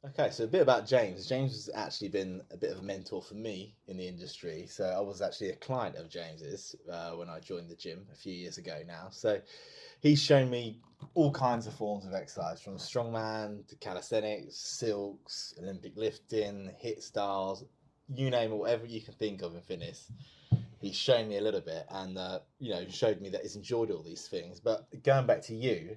Okay, so a bit about James. James has actually been a bit of a mentor for me in the industry. So I was actually a client of James's when I joined the gym a few years ago now. So he's shown me all kinds of forms of exercise, from strongman to calisthenics, silks, Olympic lifting, hit styles, you name it, whatever you can think of in fitness. He's shown me a little bit, and showed me that he's enjoyed all these things. But going back to you,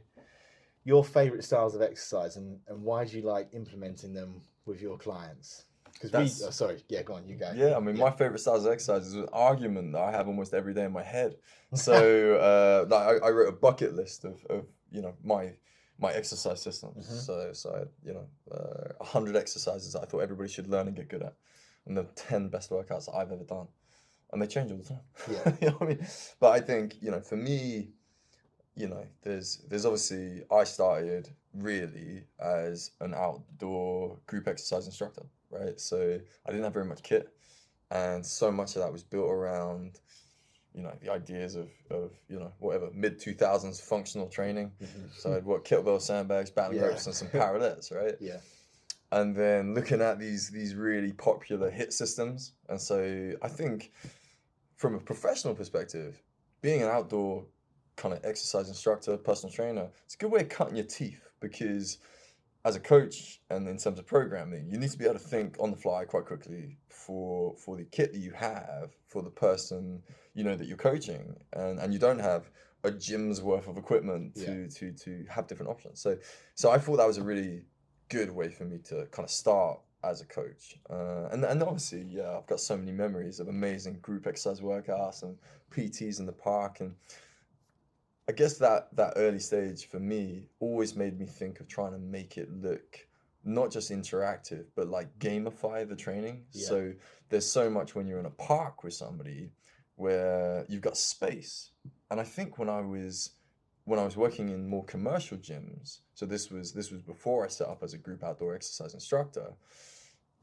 your favorite styles of exercise, and why do you like implementing them with your clients? Because sorry, yeah, go on, you go. Yeah, I mean, my favorite styles of exercise is an argument that I have almost every day in my head. So, like, I wrote a bucket list of my exercise systems. So I had 100 exercises that I thought everybody should learn and get good at, and the 10 best workouts that I've ever done, and they change all the time. Yeah. You know what I mean? But I think for me, there's obviously, I started really as an outdoor group exercise instructor, right? So I didn't have very much kit, and so much of that was built around, the ideas of whatever mid-2000s functional training. So I had kettlebell, sandbags, battling ropes, and some parallettes, right? Yeah. And then looking at these really popular hit systems, and so I think from a professional perspective, being an outdoor kind of exercise instructor, personal trainer, it's a good way of cutting your teeth, because as a coach and in terms of programming, you need to be able to think on the fly quite quickly for the kit that you have for the person that you're coaching, and you don't have a gym's worth of equipment to have different options. So I thought that was a really good way for me to kind of start as a coach, and obviously, yeah, I've got so many memories of amazing group exercise workouts and PTs in the park. And I guess that early stage for me always made me think of trying to make it look not just interactive, but like gamify the training. Yeah. So there's so much when you're in a park with somebody where you've got space. And I think when I was working in more commercial gyms, so this was before I set up as a group outdoor exercise instructor,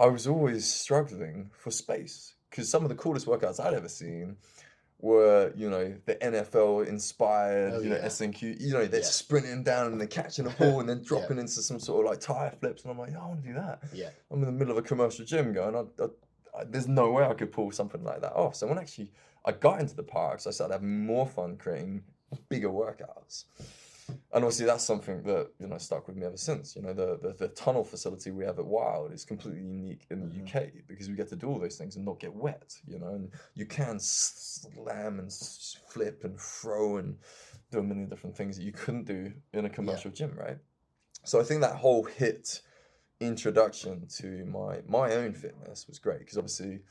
I was always struggling for space, because some of the coolest workouts I'd ever seen were, the NFL inspired, SNQ, they're sprinting down and they're catching a ball and then dropping into some sort of like tire flips. And I'm like, I want to do that. Yeah. I'm in the middle of a commercial gym going, there's no way I could pull something like that off. So when I got into the parks, I started having more fun creating bigger workouts. And obviously that's something that, stuck with me ever since. The tunnel facility we have at Wild is completely unique in the UK, because we get to do all those things and not get wet, and you can slam and flip and throw and do a million different things that you couldn't do in a commercial gym, right? So I think that whole hit introduction to my own fitness was great, because obviously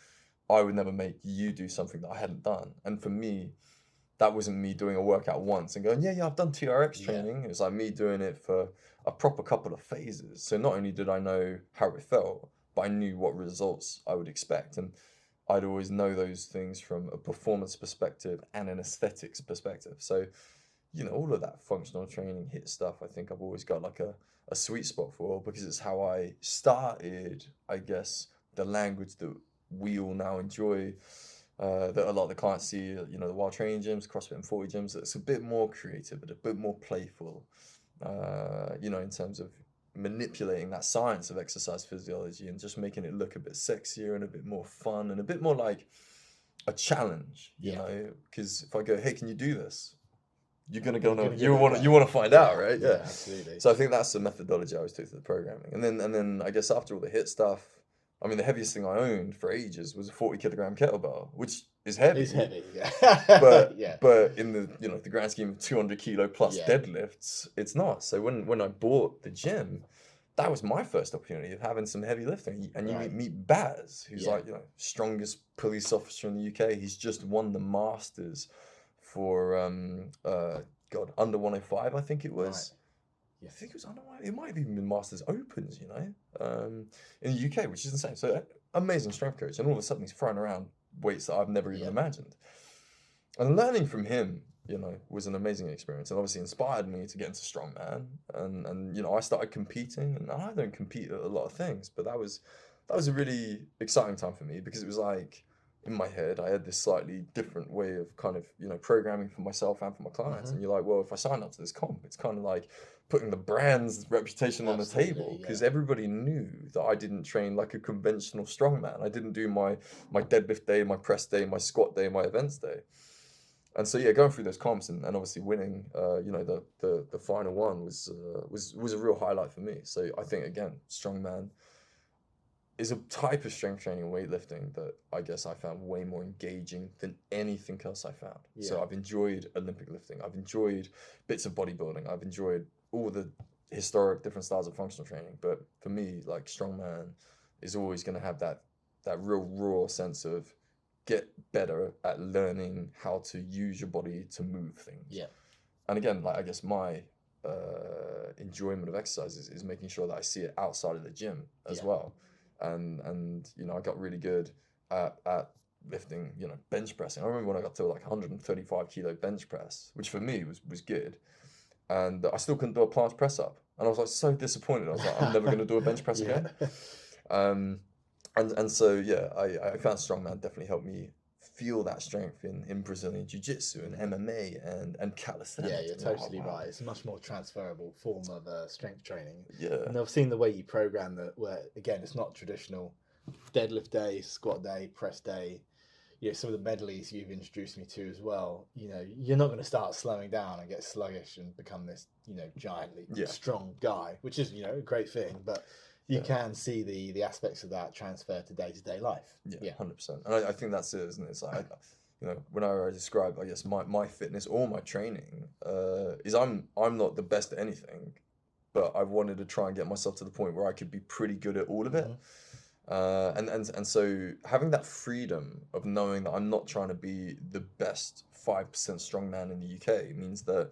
I would never make you do something that I hadn't done. And for me, that wasn't me doing a workout once and going, yeah, I've done TRX training. It was like me doing it for a proper couple of phases. So not only did I know how it felt, but I knew what results I would expect. And I'd always know those things from a performance perspective and an aesthetics perspective. So, all of that functional training hit stuff, I think I've always got like a sweet spot for, because it's how I started, I guess, the language that we all now enjoy. That a lot of the clients see, the Wild Training gyms, CrossFit and 40 gyms, it's a bit more creative, but a bit more playful, in terms of manipulating that science of exercise physiology and just making it look a bit sexier and a bit more fun and a bit more like a challenge, because if I go, hey, can you do this? You're going to go, no, you want to find out, right? Yeah, absolutely. So I think that's the methodology I always took to the programming. And then I guess after all the hit stuff, I mean, the heaviest thing I owned for ages was a 40-kilogram kettlebell, which is heavy. It's heavy, yeah. but in the the grand scheme of 200-kilo plus deadlifts, it's not. So when I bought the gym, that was my first opportunity of having some heavy lifting. And you meet Baz, who's like strongest police officer in the UK. He's just won the Masters for under 105, I think it was. Right. I think it was it might have even been Masters Opens, in the UK, which is insane. So amazing strength coach, and all of a sudden he's throwing around weights that I've never even imagined. And learning from him, was an amazing experience, and obviously inspired me to get into strongman. And I started competing, and I don't compete at a lot of things, but that was a really exciting time for me, because it was like, in my head, I had this slightly different way of kind of, programming for myself and for my clients. And you're like, well, if I sign up to this comp, it's kind of like putting the brand's reputation on the Absolutely, table, because yeah. everybody knew that I didn't train like a conventional strongman. I didn't do my deadlift day, my press day, my squat day, my events day. And so yeah, going through those comps and obviously winning, the final one was a real highlight for me. So I think again, strongman is a type of strength training and weightlifting that I guess I found way more engaging than anything else I found. So Yeah. I've enjoyed Olympic lifting. I've enjoyed bits of bodybuilding. I've enjoyed all the historic different styles of functional training. But for me, like strongman is always going to have that real raw sense of get better at learning how to use your body to move things. Yeah. And again, like I guess my enjoyment of exercise is making sure that I see it outside of the gym as Yeah. well. And I got really good at lifting, bench pressing. I remember when I got to like 135 kilo bench press, which for me was good, and I still couldn't do a planche press up, and I was like so disappointed. I was like, I'm never going to do a bench press again. And so yeah, I found strongman definitely helped me feel that strength in Brazilian jiu-jitsu and MMA and calisthenics. Yeah, you're And you're like, totally oh, wow. right. It's a much more transferable form of strength training. Yeah. And I've seen the way you program that, where again, it's not traditional deadlift day, squat day, press day. Some of the medleys you've introduced me to as well. You're not going to start slowing down and get sluggish and become this, giantly strong guy, which is, a great thing. But you can see the aspects of that transfer to day-to-day life. Yeah, 100%. And I think that's it, isn't it? It's like, whenever I describe, I guess, my fitness or my training, is I'm not the best at anything, but I wanted to try and get myself to the point where I could be pretty good at all of it. And so having that freedom of knowing that I'm not trying to be the best 5% strongman in the UK means that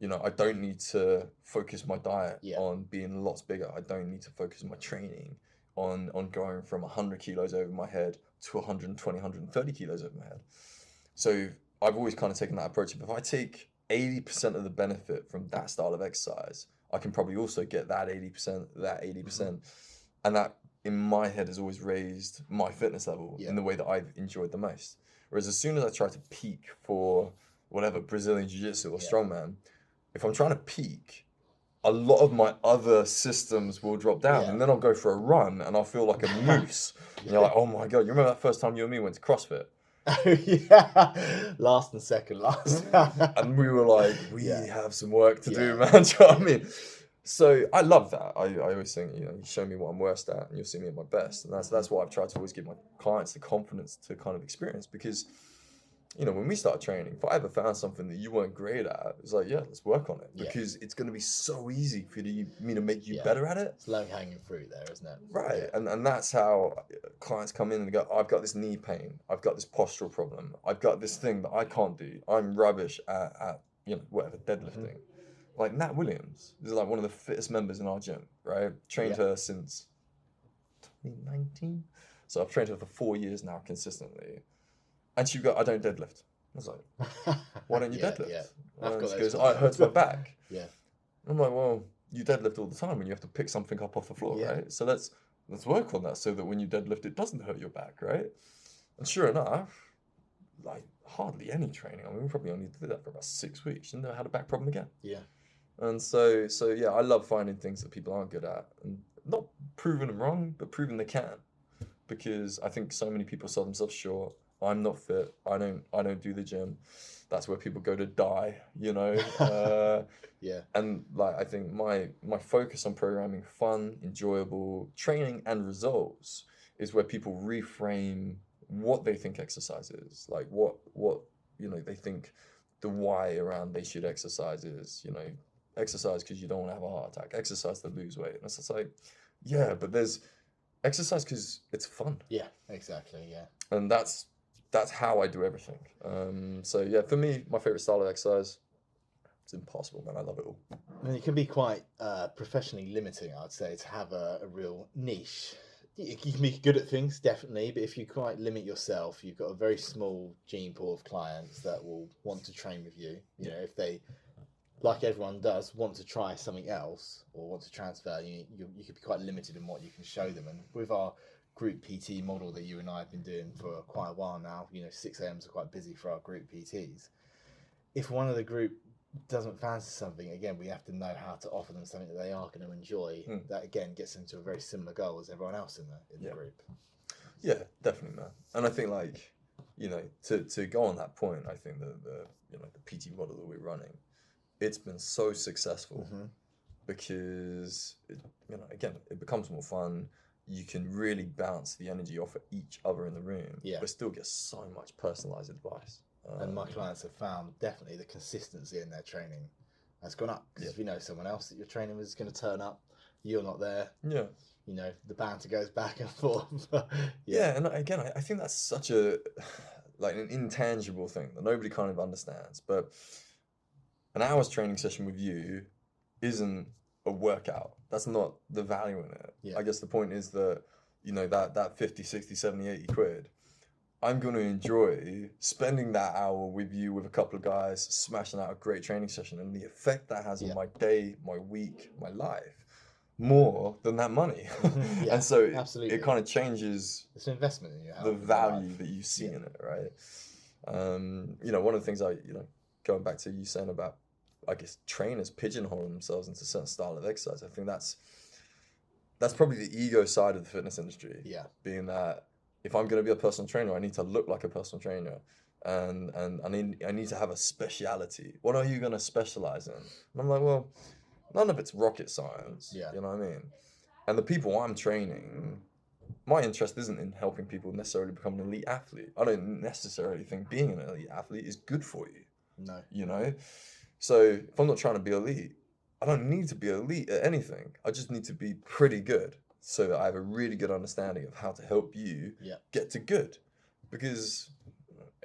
I don't need to focus my diet on being lots bigger. I don't need to focus my training on going from 100 kilos over my head to 120, 130 kilos over my head. So I've always kind of taken that approach. If I take 80% of the benefit from that style of exercise, I can probably also get that 80%, that 80%. And that, in my head, has always raised my fitness level in the way that I've enjoyed the most. Whereas as soon as I try to peak for whatever, Brazilian Jiu-Jitsu or strongman, if I'm trying to peak, a lot of my other systems will drop down, and then I'll go for a run and I'll feel like a moose. And you're like, oh my God, you remember that first time you and me went to CrossFit? Last and second last. And we were like, we have some work to do, man. Do you know what I mean? So I love that. I always think, you show me what I'm worst at and you'll see me at my best. And that's why I've tried to always give my clients the confidence to kind of experience, because when we started training, if I ever found something that you weren't great at, it's like, let's work on it, because it's going to be so easy for me to make you better at it. It's low-hanging fruit there, isn't it? Right. And that's how clients come in and go, I've got this knee pain. I've got this postural problem. I've got this thing that I can't do. I'm rubbish at whatever, deadlifting. Like Nat Williams is like one of the fittest members in our gym, right? Trained her since 2019. So I've trained her for 4 years now consistently. And she I don't deadlift. I was like, why don't you deadlift? And she goes, it hurts my back. And I'm like, well, you deadlift all the time and you have to pick something up off the floor, right? So let's work on that so that when you deadlift, it doesn't hurt your back, right? And sure enough, like hardly any training. I mean, we probably only did that for about 6 weeks. She never had a back problem again. And so yeah, I love finding things that people aren't good at and not proving them wrong, but proving they can. Because I think so many people sell themselves short. I'm not fit. I don't do the gym. That's where people go to die, And like I think my focus on programming fun, enjoyable training and results is where people reframe what they think exercise is. Like what they think the why around they should exercise is, exercise because you don't want to have a heart attack, exercise to lose weight. And it's just like, but there's exercise because it's fun. Yeah, exactly. Yeah. And that's how I do everything. So yeah, for me, my favorite style of exercise, it's impossible, man. I love it all. And it can be quite professionally limiting, I'd say, to have a real niche. You can be good at things, definitely, but if you quite limit yourself, you've got a very small gene pool of clients that will want to train with you. If they, like everyone does, want to try something else or want to transfer, you could be quite limited in what you can show them. And with our group PT model that you and I have been doing for quite a while now, 6 a.m.s are quite busy for our group PTs. If one of the group doesn't fancy something, again, we have to know how to offer them something that they are going to enjoy. That again gets them to a very similar goal as everyone else in the group. Yeah, definitely, man. And I think, like, you know, to go on that point, I think the you know, the PT model that we're running, it's been so successful because you know, again, it becomes more fun. You can really bounce the energy off of each other in the room, but still get so much personalized advice. And my clients have found definitely the consistency in their training has gone up, because if you know someone else that you're training with is going to turn up, you're not there. Yeah. You know, the banter goes back and forth. And again, I think that's such a like an intangible thing that nobody kind of understands. But an hour's training session with you isn't a workout. That's not the value in it. I guess the point is that, you know, that 50, 60, 70, 80 quid, I'm going to enjoy spending that hour with you, with a couple of guys, smashing out a great training session, and the effect that has on my day, my week, my life, more than that money. And so it kind of changes it's an investment in your health, the value that you see in it, right? You know, one of the things going back to you saying about, I guess, trainers pigeonholing themselves into a certain style of exercise, I think that's probably the ego side of the fitness industry. Being that if I'm going to be a personal trainer, I need to look like a personal trainer, and I need to have a speciality. What are you going to specialize in? And I'm like, well, none of it's rocket science. You know what I mean? And the people I'm training, my interest isn't in helping people necessarily become an elite athlete. I don't necessarily think being an elite athlete is good for you. No. You know? So if I'm not trying to be elite, I don't need to be elite at anything. I just need to be pretty good so that I have a really good understanding of how to help you get to good. Because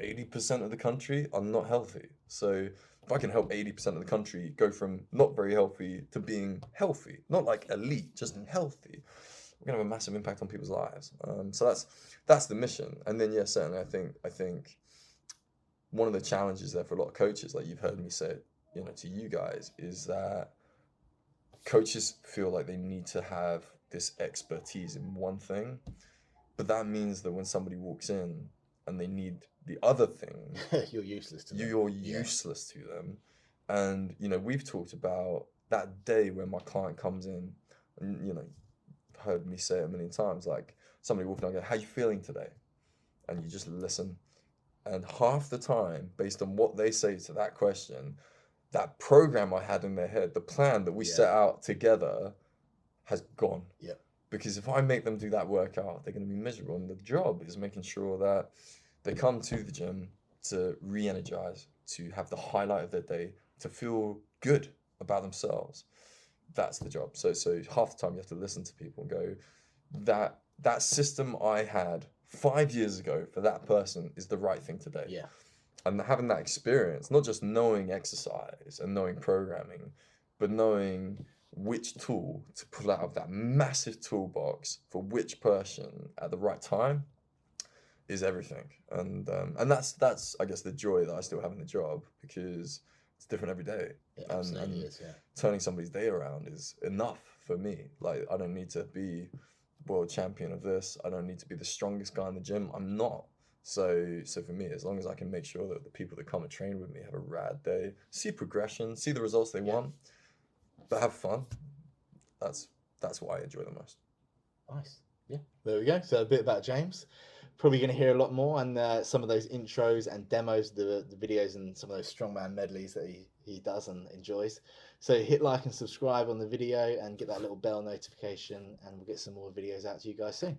80% of the country are not healthy. So if I can help 80% of the country go from not very healthy to being healthy, not like elite, just healthy, we're gonna have a massive impact on people's lives. So that's the mission. And then certainly I think one of the challenges there for a lot of coaches, like you've heard me say, you know, to you guys, is that coaches feel like they need to have this expertise in one thing, but that means that when somebody walks in and they need the other thing, you're useless to them. You're useless to them. And, you know, we've talked about that day when my client comes in, and, you know, heard me say it a million times, like somebody walking out and go, how you feeling today? And you just listen. And half the time, based on what they say to that question, that program I had in their head, the plan that we set out together, has gone. Because if I make them do that workout, they're going to be miserable. And the job is making sure that they come to the gym to re-energize, to have the highlight of their day, to feel good about themselves. That's the job. So half the time you have to listen to people and go, that system I had 5 years ago for that person is the right thing today. And having that experience, not just knowing exercise and knowing programming, but knowing which tool to pull out of that massive toolbox for which person at the right time is everything. And that's I guess the joy that I still have in the job, because it's different every day. And turning somebody's day around is enough for me. Like, I don't need to be world champion of this. I don't need to be the strongest guy in the gym. I'm not. So for me, as long as I can make sure that the people that come and train with me have a rad day, see progression, see the results they want, but have fun, that's what I enjoy the most. Nice. Yeah, there we go. So a bit about James. Probably going to hear a lot more, and some of those intros and demos, the videos and some of those strongman medleys that he does and enjoys. So hit like and subscribe on the video and get that little bell notification, and we'll get some more videos out to you guys soon.